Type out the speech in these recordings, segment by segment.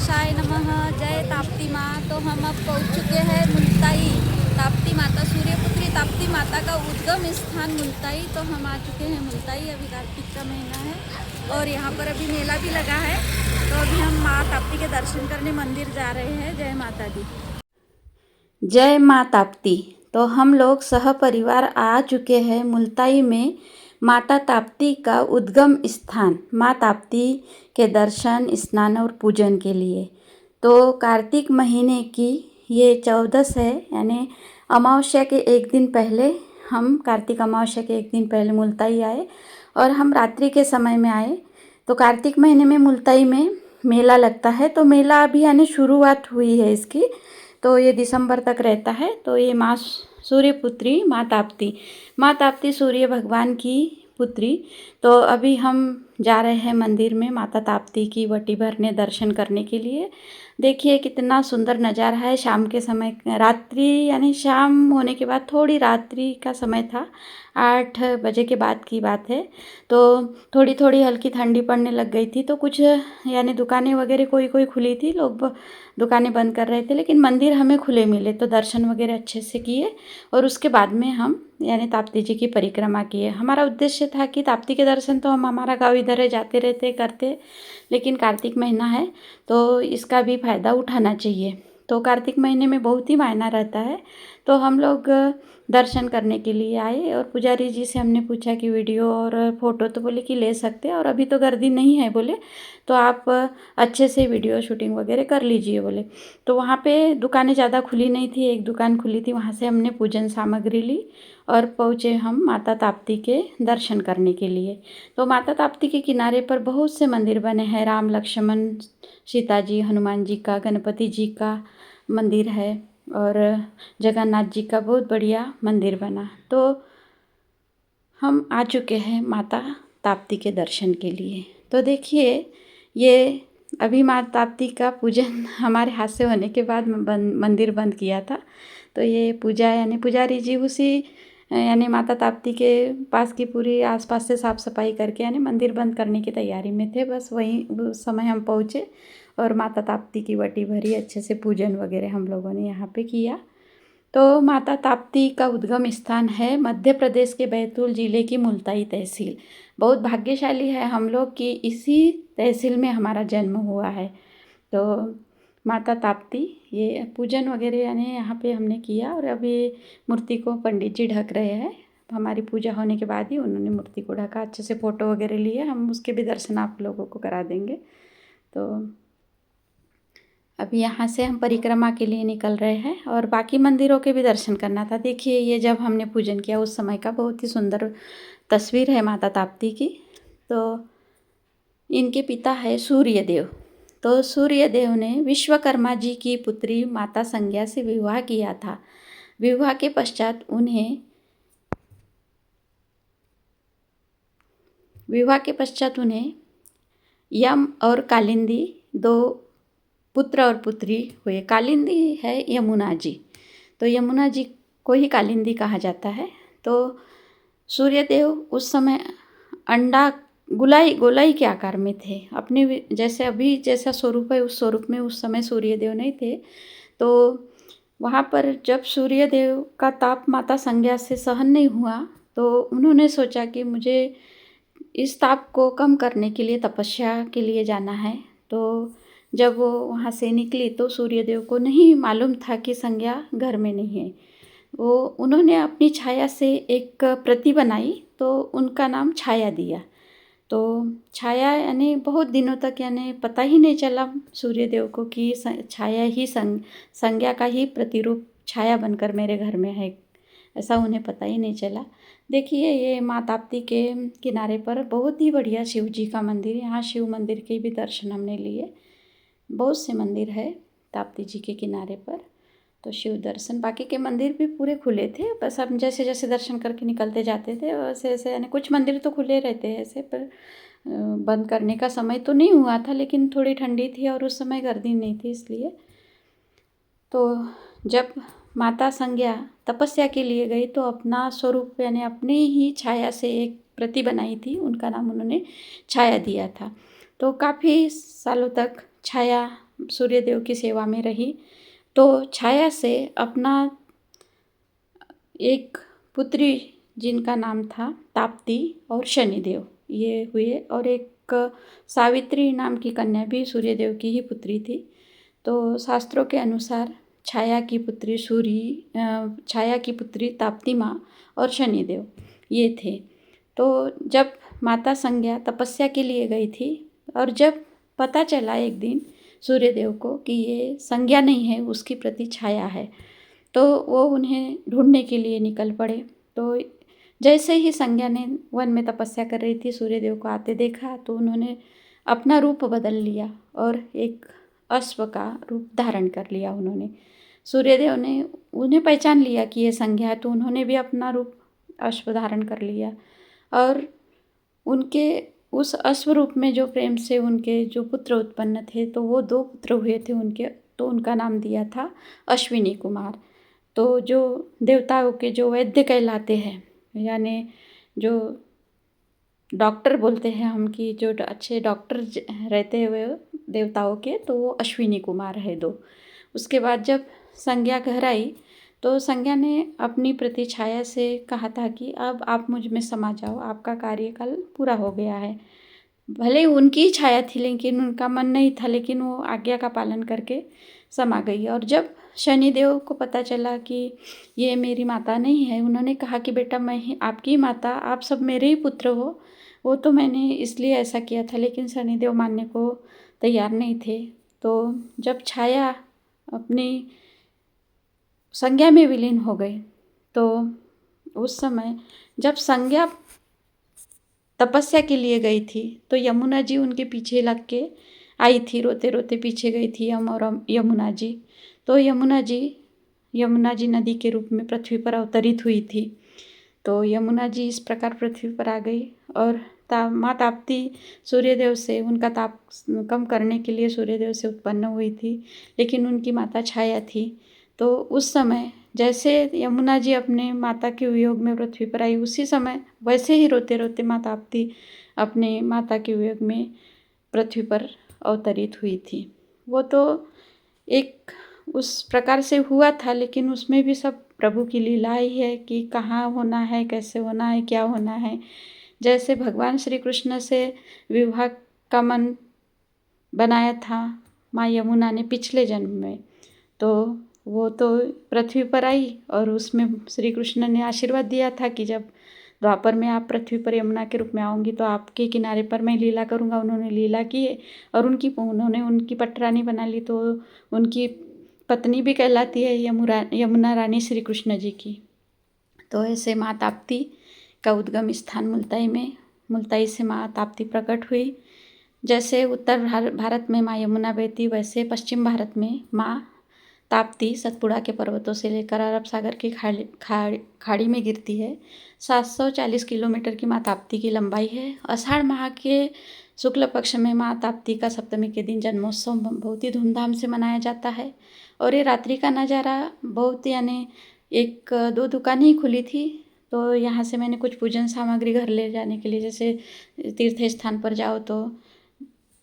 गणेशाय नमः। जय ताप्ती माँ। तो हम अब पहुँच चुके हैं मुल्ताई। ताप्ती माता, सूर्यपुत्री ताप्ती माता का उद्गम स्थान मुल्ताई। तो हम आ चुके हैं मुल्ताई। अभी कार्तिक का महीना है और यहाँ पर अभी मेला भी लगा है। तो अभी हम माँ ताप्ती के दर्शन करने मंदिर जा रहे हैं। जय माता दी। जय माँ ताप्ती। तो हम लोग सह परिवार आ चुके हैं मुल्ताई में माता ताप्ती का उद्गम स्थान माँ ताप्ती के दर्शन, स्नान और पूजन के लिए। तो कार्तिक महीने की ये 14 है, यानी अमावस्या के एक दिन पहले हम कार्तिक अमावस्या के एक दिन पहले मुल्ताई आए और हम रात्रि के समय में आए। तो कार्तिक महीने में मुल्ताई में मेला लगता है। तो मेला अभी यानी शुरुआत हुई है इसकी, तो ये दिसंबर तक रहता है। तो ये माँ सूर्यपुत्री माँ ताप्ती सूर्य भगवान की पुत्री। तो अभी हम जा रहे हैं मंदिर में माता ताप्ती की वटी भरने, दर्शन करने के लिए। देखिए कितना सुंदर नज़ारा है। शाम के समय, रात्रि यानी शाम होने के बाद, थोड़ी रात्रि का समय था, 8 बजे के बाद की बात है। तो थोड़ी थोड़ी हल्की ठंडी पड़ने लग गई थी। तो कुछ यानी दुकानें वगैरह कोई कोई खुली थी, लोग दुकानें बंद कर रहे थे, लेकिन मंदिर हमें खुले मिले। तो दर्शन वगैरह अच्छे से किए और उसके बाद में हम यानी ताप्ती जी की परिक्रमा किए। हमारा उद्देश्य था कि ताप्ती के दर्शन तो हम, हमारा गाँव इधर है, जाते रहते करते, लेकिन कार्तिक महीना है तो इसका भी फ़ायदा उठाना चाहिए। तो कार्तिक महीने में बहुत ही मायना रहता है। तो हम लोग दर्शन करने के लिए आए और पुजारी जी से हमने पूछा कि वीडियो और फ़ोटो, तो बोले कि ले सकते हैं और अभी तो गर्दी नहीं है बोले, तो आप अच्छे से वीडियो शूटिंग वगैरह कर लीजिए बोले। तो वहाँ पे दुकानें ज़्यादा खुली नहीं थी, एक दुकान खुली थी, वहाँ से हमने पूजन सामग्री ली और पहुँचे हम माता ताप्ती के दर्शन करने के लिए। तो माता ताप्ती के किनारे पर बहुत से मंदिर बने हैं। राम लक्ष्मण सीता जी, हनुमान जी का, गणपति जी का मंदिर है और जगन्नाथ जी का बहुत बढ़िया मंदिर बना। तो हम आ चुके हैं माता ताप्ती के दर्शन के लिए। तो देखिए, ये अभी माँ ताप्ती का पूजन हमारे हाथ से होने के बाद मंदिर बंद किया था। तो ये पूजा यानी पुजारी जी उसी यानी माता ताप्ती के पास की पूरी आसपास से साफ़ सफाई करके यानी मंदिर बंद करने की तैयारी में थे। बस वहीं उस समय हम पहुँचे और माता ताप्ती की वटी भरी, अच्छे से पूजन वगैरह हम लोगों ने यहाँ पे किया। तो माता ताप्ती का उद्गम स्थान है मध्य प्रदेश के बैतूल जिले की मुल्ताई तहसील। बहुत भाग्यशाली है हम लोग कि इसी तहसील में हमारा जन्म हुआ है। तो माता ताप्ती, ये पूजन वगैरह यानी यहाँ पे हमने किया और अभी मूर्ति को पंडित जी ढक रहे हैं। हमारी पूजा होने के बाद ही उन्होंने मूर्ति को ढका, अच्छे से फ़ोटो वगैरह लिए, हम उसके भी दर्शन आप लोगों को करा देंगे। तो अभी यहाँ से हम परिक्रमा के लिए निकल रहे हैं और बाकी मंदिरों के भी दर्शन करना था। देखिए, ये जब हमने पूजन किया उस समय का बहुत ही सुंदर तस्वीर है माता ताप्ती की। तो इनके पिता है सूर्यदेव। तो सूर्यदेव ने विश्वकर्मा जी की पुत्री माता संज्ञा से विवाह किया था। विवाह के पश्चात उन्हें यम और कालिंदी, दो पुत्र और पुत्री हुए। कालिंदी है यमुना जी, तो यमुना जी को ही कालिंदी कहा जाता है। तो सूर्यदेव उस समय अंडा गोलाई के आकार में थे। अपने जैसे अभी जैसा स्वरूप है उस स्वरूप में उस समय सूर्यदेव नहीं थे। तो वहाँ पर जब सूर्यदेव का ताप माता संज्ञा से सहन नहीं हुआ तो उन्होंने सोचा कि मुझे इस ताप को कम करने के लिए तपस्या के लिए जाना है। तो जब वो वहाँ से निकली तो सूर्यदेव को नहीं मालूम था कि संज्ञा घर में नहीं है। उन्होंने अपनी छाया से एक प्रति बनाई तो उनका नाम छाया दिया। तो छाया यानी बहुत दिनों तक यानी पता ही नहीं चला सूर्यदेव को कि छाया ही संज्ञा का ही प्रतिरूप छाया बनकर मेरे घर में है, ऐसा उन्हें पता ही नहीं चला। देखिए, ये माँ ताप्ती के किनारे पर बहुत ही बढ़िया शिव जी का मंदिर, यहाँ शिव मंदिर के भी दर्शन हमने लिए। बहुत से मंदिर है ताप्ती जी के किनारे पर, तो शिव दर्शन, बाकी के मंदिर भी पूरे खुले थे। बस हम जैसे जैसे दर्शन करके निकलते जाते थे वैसे वैसे, यानी कुछ मंदिर तो खुले रहते हैं ऐसे, पर बंद करने का समय तो नहीं हुआ था, लेकिन थोड़ी ठंडी थी और उस समय गर्दी नहीं थी इसलिए। तो जब माता संज्ञा तपस्या के लिए गई तो अपना स्वरूप यानी अपनी ही छाया से एक प्रति बनाई थी, उनका नाम उन्होंने छाया दिया था। तो काफ़ी सालों तक छाया सूर्यदेव की सेवा में रही तो छाया से अपना एक पुत्री जिनका नाम था ताप्ती और शनिदेव ये हुए, और एक सावित्री नाम की कन्या भी सूर्यदेव की ही पुत्री थी। तो शास्त्रों के अनुसार छाया की पुत्री ताप्ती माँ और शनिदेव ये थे। तो जब माता संज्ञा तपस्या के लिए गई थी और जब पता चला एक दिन सूर्यदेव को कि ये संज्ञा नहीं है, उसकी प्रति छाया है, तो वो उन्हें ढूंढने के लिए निकल पड़े। तो जैसे ही संज्ञा ने वन में तपस्या कर रही थी, सूर्यदेव को आते देखा तो उन्होंने अपना रूप बदल लिया और एक अश्व का रूप धारण कर लिया उन्होंने। सूर्यदेव ने उन्हें पहचान लिया कि ये संज्ञा है, तो उन्होंने भी अपना रूप अश्व धारण कर लिया और उनके उस अश्व रूप में जो प्रेम से उनके जो पुत्र उत्पन्न थे, तो वो 2 पुत्र हुए थे उनके, तो उनका नाम दिया था अश्विनी कुमार। तो जो देवताओं के जो वैद्य कहलाते हैं, यानी जो डॉक्टर बोलते हैं हम कि जो अच्छे डॉक्टर रहते हुए देवताओं के, तो वो अश्विनी कुमार है 2। उसके बाद जब संज्ञा घर आई तो संज्ञा ने अपनी प्रति छाया से कहा था कि अब आप मुझ में समा जाओ, आपका कार्यकाल पूरा हो गया है। भले उनकी छाया थी लेकिन उनका मन नहीं था, लेकिन वो आज्ञा का पालन करके समा गई। और जब शनिदेव को पता चला कि ये मेरी माता नहीं है, उन्होंने कहा कि बेटा मैं ही आपकी माता, आप सब मेरे ही पुत्र हो, वो तो मैंने इसलिए ऐसा किया था। लेकिन शनिदेव मानने को तैयार नहीं थे। तो जब छाया अपनी संज्ञा में विलीन हो गई, तो उस समय जब संज्ञा तपस्या के लिए गई थी तो यमुना जी उनके पीछे लग के आई थी, रोते रोते पीछे गई थी यमुना जी। तो यमुना जी नदी के रूप में पृथ्वी पर अवतरित हुई थी। तो यमुना जी इस प्रकार पृथ्वी पर आ गई और माँ ताप्ती सूर्यदेव से उनका ताप कम करने के लिए सूर्यदेव से उत्पन्न हुई थी, लेकिन उनकी माता छाया थी। तो उस समय जैसे यमुना जी अपने माता के वियोग में पृथ्वी पर आई, उसी समय वैसे ही रोते रोते माँ ताप्ती अपने माता के वियोग में पृथ्वी पर अवतरित हुई थी। वो तो एक उस प्रकार से हुआ था, लेकिन उसमें भी सब प्रभु की लीला ही है कि कहाँ होना है, कैसे होना है, क्या होना है। जैसे भगवान श्री कृष्ण से विवाह का मन बनाया था माँ यमुना ने पिछले जन्म में, तो वो तो पृथ्वी पर आई और उसमें श्री कृष्ण ने आशीर्वाद दिया था कि जब द्वापर में आप पृथ्वी पर यमुना के रूप में आऊँगी तो आपके किनारे पर मैं लीला करूँगा। उन्होंने लीला की और उन्होंने उनकी पटरानी बना ली, तो उनकी पत्नी भी कहलाती है यमुना रानी श्री कृष्ण जी की। तो ऐसे माँ ताप्ती का उद्गम स्थान मुल्ताई से माँ ताप्ती प्रकट हुई। जैसे उत्तर भारत में माँ यमुना बहती, वैसे पश्चिम भारत में माँ ताप्ती सतपुड़ा के पर्वतों से लेकर अरब सागर की खाड़ी में गिरती है। 740 किलोमीटर की माँ ताप्ती की लंबाई है। आषाढ़ माह के शुक्ल पक्ष में माँ ताप्ती का सप्तमी के दिन जन्मोत्सव बहुत ही धूमधाम से मनाया जाता है। और ये रात्रि का नज़ारा बहुत, यानी 1-2 दुकानें ही खुली थी, तो यहाँ से मैंने कुछ पूजन सामग्री घर ले जाने के लिए, जैसे तीर्थ स्थान पर जाओ तो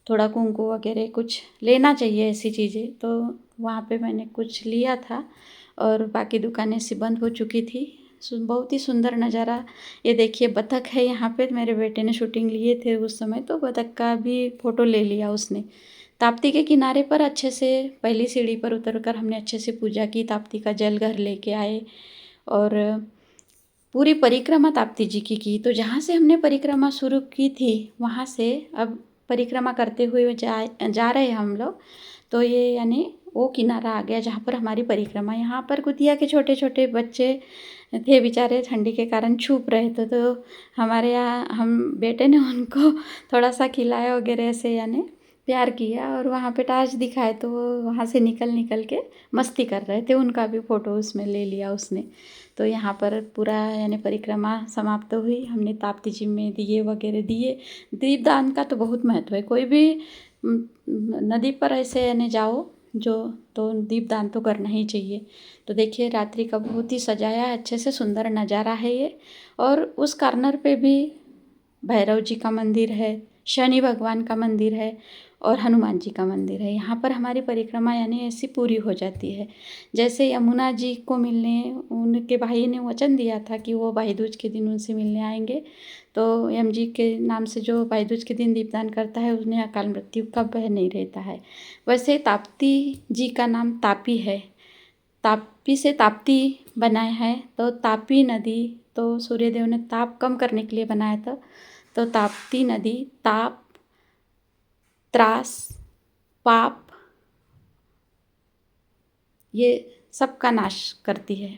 थोड़ा कुंकु वगैरह कुछ लेना चाहिए, ऐसी चीज़ें, तो वहाँ पे मैंने कुछ लिया था और बाकी दुकानें सी बंद हो चुकी थी। बहुत ही सुंदर नज़ारा। ये देखिए बतख है यहाँ पे, मेरे बेटे ने शूटिंग लिए थे उस समय, तो बतख का भी फ़ोटो ले लिया उसने। ताप्ती के किनारे पर अच्छे से पहली सीढ़ी पर उतरकर हमने अच्छे से पूजा की, ताप्ती का जल घर लेके आए और पूरी परिक्रमा ताप्ती जी की। तो जहाँ से हमने परिक्रमा शुरू की थी वहाँ से अब परिक्रमा करते हुए जा रहे हम लोग, तो ये यानी वो किनारा आ गया जहाँ पर हमारी परिक्रमा। यहाँ पर कुतिया के छोटे छोटे बच्चे थे, बेचारे ठंडी के कारण छुप रहे थे, तो हमारे यहाँ हम बेटे ने उनको थोड़ा सा खिलाया वगैरह से, यानी प्यार किया और वहाँ पे टार्च दिखाए, तो वो वहाँ से निकल के मस्ती कर रहे थे। उनका भी फ़ोटो उसमें ले लिया उसने। तो यहाँ पर पूरा यानी परिक्रमा समाप्त हुई। हमने ताप्ती जी में दिए वगैरह दिए। दीपदान का तो बहुत महत्व है। कोई भी नदी पर ऐसे यानी जाओ तो दीपदान तो करना ही चाहिए। तो देखिए रात्रि का बहुत ही सजाया अच्छे से सुंदर नज़ारा है ये। और उस कॉर्नर पे भी भैरव जी का मंदिर है, शनि भगवान का मंदिर है और हनुमान जी का मंदिर है। यहाँ पर हमारी परिक्रमा यानी ऐसी पूरी हो जाती है। जैसे यमुना जी को मिलने उनके भाई ने वचन दिया था कि वो भाई दूज के दिन उनसे मिलने आएंगे, तो यम जी के नाम से जो भाई दूज के दिन दीपदान करता है उन्हें अकाल मृत्यु का भय नहीं रहता है। वैसे ताप्ती जी का नाम तापी है, तापी से ताप्ती बनाया है। तो तापी नदी तो सूर्यदेव ने ताप कम करने के लिए बनाया था। तो ताप्ती नदी ताप, त्रास, पाप ये सब का नाश करती है।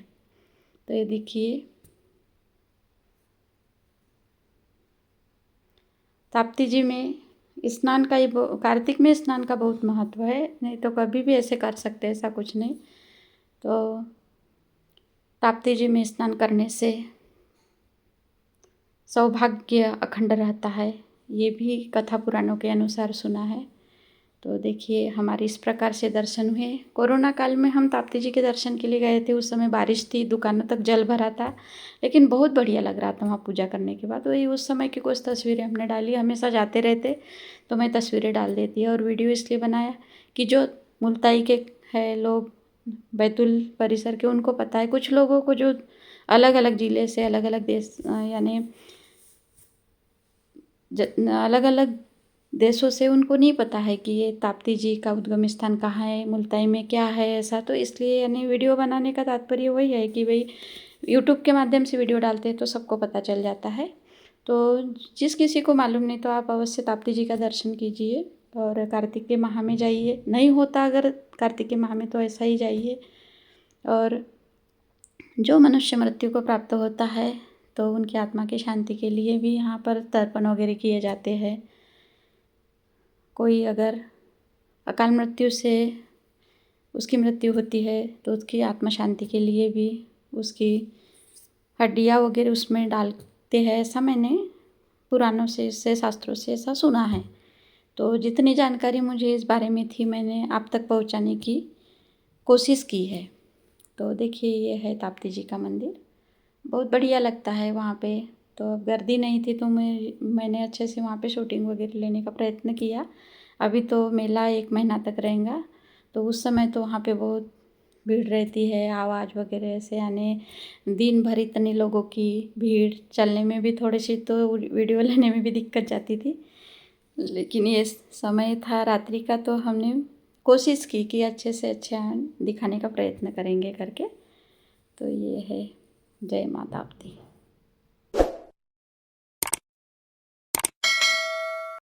तो ये देखिए ताप्ती जी में स्नान का कार्तिक में स्नान का बहुत महत्व है, नहीं तो कभी भी ऐसे कर सकते, ऐसा कुछ नहीं। तो ताप्ती जी में स्नान करने से सौभाग्य अखंड रहता है, ये भी कथा पुराणों के अनुसार सुना है। तो देखिए हमारे इस प्रकार से दर्शन हुए। कोरोना काल में हम ताप्ती जी के दर्शन के लिए गए थे, उस समय बारिश थी, दुकानों तक जल भरा था, लेकिन बहुत बढ़िया लग रहा था वहाँ पूजा करने के बाद। वही उस समय की कुछ तस्वीरें हमने डाली। हमेशा जाते रहते तो मैं तस्वीरें डाल देती और वीडियो इसलिए बनाया कि जो मुल्ताई के है लोग, बैतुल परिसर के, उनको पता है। कुछ लोगों को जो अलग अलग ज़िले से, अलग अलग देश यानी अलग अलग देशों से, उनको नहीं पता है कि ये ताप्ती जी का उद्गम स्थान कहाँ है, मुल्ताई में क्या है ऐसा। तो इसलिए यानी वीडियो बनाने का तात्पर्य वही है कि भाई यूट्यूब के माध्यम से वीडियो डालते हैं तो सबको पता चल जाता है। तो जिस किसी को मालूम नहीं तो आप अवश्य ताप्ती जी का दर्शन कीजिए और कार्तिक के माह में जाइए। नहीं होता अगर कार्तिक के माह में तो ऐसा ही जाइए। और जो मनुष्य मृत्यु को प्राप्त होता है तो उनकी आत्मा की शांति के लिए भी यहाँ पर तर्पण वगैरह किए जाते हैं। कोई अगर अकाल मृत्यु से उसकी मृत्यु होती है तो उसकी आत्मा शांति के लिए भी उसकी हड्डियाँ वगैरह उसमें डालते हैं, ऐसा मैंने पुराणों से शास्त्रों से ऐसा सुना है। तो जितनी जानकारी मुझे इस बारे में थी मैंने आप तक पहुंचाने की कोशिश की है। तो देखिए ये है ताप्ती जी का मंदिर, बहुत बढ़िया लगता है वहाँ पे। तो गर्दी नहीं थी तो मैंने अच्छे से वहाँ पे शूटिंग वगैरह लेने का प्रयत्न किया। अभी तो मेला 1 महीना तक रहेगा, तो उस समय तो वहाँ पे बहुत भीड़ रहती है, आवाज़ वगैरह से, यानी दिन भर इतने लोगों की भीड़, चलने में भी थोड़ी सी तो वीडियो लेने में भी दिक्कत जाती थी। लेकिन ये समय था रात्रि का तो हमने कोशिश की कि अच्छे से अच्छा दिखाने का प्रयत्न करेंगे करके। तो ये है। जय माता ताप्ती।